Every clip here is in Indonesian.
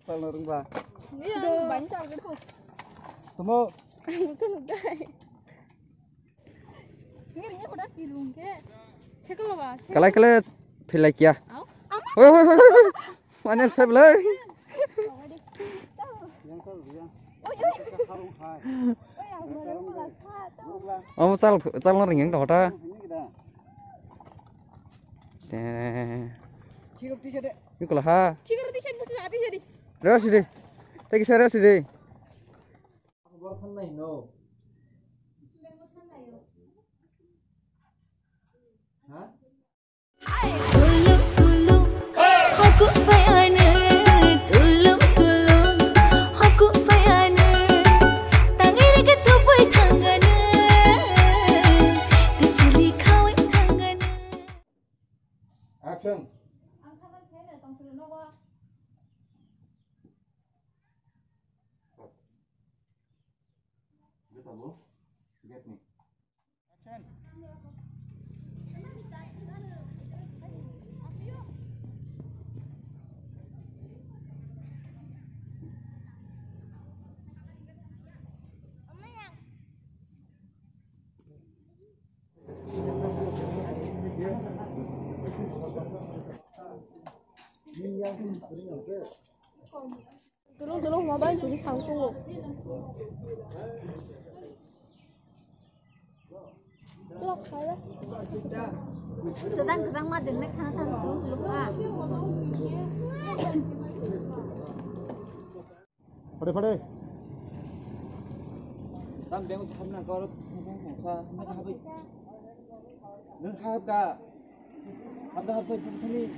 Kalau orang bah. Iya, banyak gitu. Temu. Betul udah. Ngirinya udah tirung ke. Cek lo bah. Kalau thilai kia. Oi. Mana sab lai. Oh, chal nó ring đó ta. Ini kalau ha. Ras đi. Take cái ras đi. Action. Get me. Action. Tolong mobile jadi Samsung. Lọc thấy đấy. Cái răng mà đừng nách thang thang lục à. Phade. Tam beng tham na ko không sa ma ha bai. Nang ha ka. Abda ha bai thani.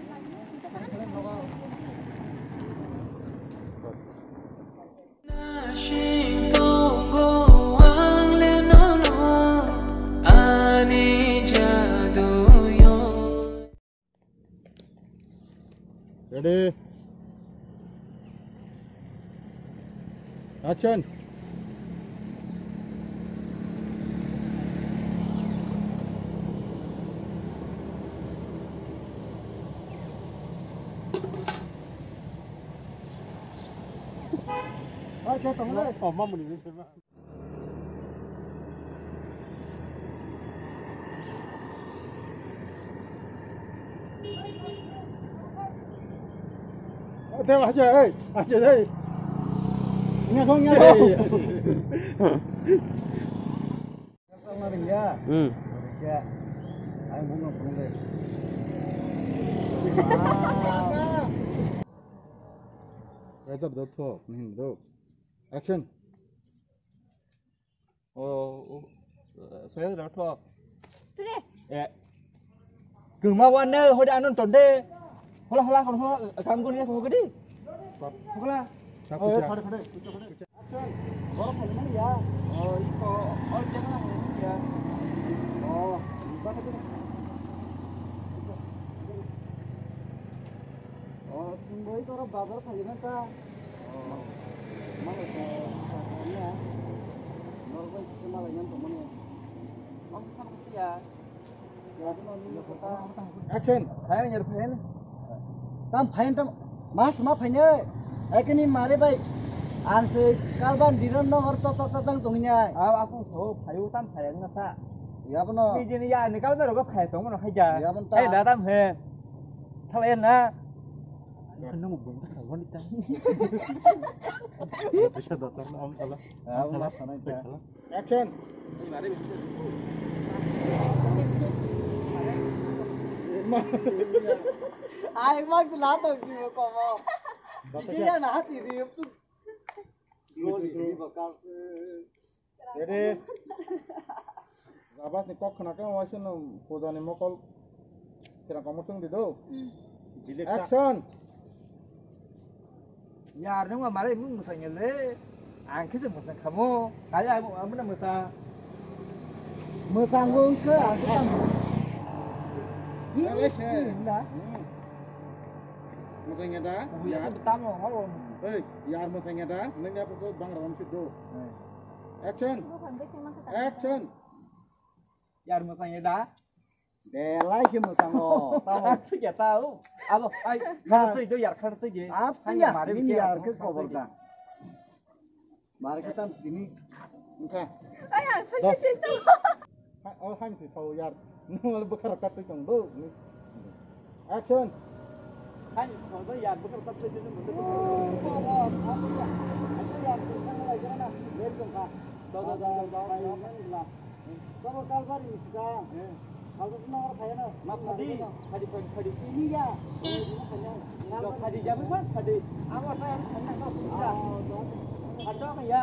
Thani no ga. Ready? Action! Okay, tunggu deh. Oh, mama ini siapa? Theo aja, aja deh. Nghe không? Xong rồi ya. Ya. Ai muốn ngọc không đây. Right up the top, nih bro. Action. Oh, saya sudah top. Sudah. Ya. Gema warna, hoda anon tonde. Hola, kamu ni aku gede. Hola. Oh, khade. Action. Baru kali mana ya? Oh, iko. Oh, jangan ini ya. Oh, baca tu. Oh, simbol itu orang babar kali mana? Oh, mana tu? Mana? Normal semua layan tu mana? Oh, sama ya. Action. Saya nyerpain. Tam fain tam mas ma fainnya. Ekini mare bai. Anse kalban diran no har to tang tungnya. Aku tho phayu tam phayang na sa. Ya bano. Bijini ya ni kalban ro ka phay tong no haja. Ya ban ta. Da tam he. Thalen na. Nó một vùng rất là quan trọng. Bisa datang am salah. Salah sana itu. Action. Ai mang tu lá tao gì mà còn mà. Isinya na hati riup tu. Jadi. Abas ni kok kena kan wasin poda ni mokol. Kira kamu sung dido. Action. Yaar nung amare mun musanya le. Angki se musan kamu. Kaya aku amna musa. Musa ngung ke aku kan. Ini lah. Musanya dah. Ya betam lo. Hey, yaar musanya dah. Nengnya pukul bang ram sido. Action. Action. Yaar musanya dah. Belai sih musango. Tahu. Ya tahu. Alo, ai khar itu ya khar itu je. Apa ya? Ini ya ke cover ka. Mari kita ini. Oke. Ayah, saya itu. Oh, han thì sâu yar. Nó bakar kat tu chong bu. Action. Hai, soalnya ya bukan tetap saja itu betul. Kamu kalbar ini sekarang. Kalau itu nomor saya no. Hadi. Ini ya. Hadi jamu kan? Hadi. Awas saya hendak kau sudah. Ada apa ya?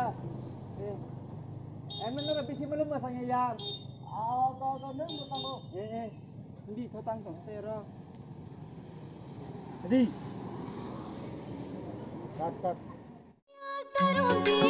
Em nó bị xin belum masanya ya. Kau neng mutang kau. Hindi kau tangkap saya. Hadi. Kat kat. Tarun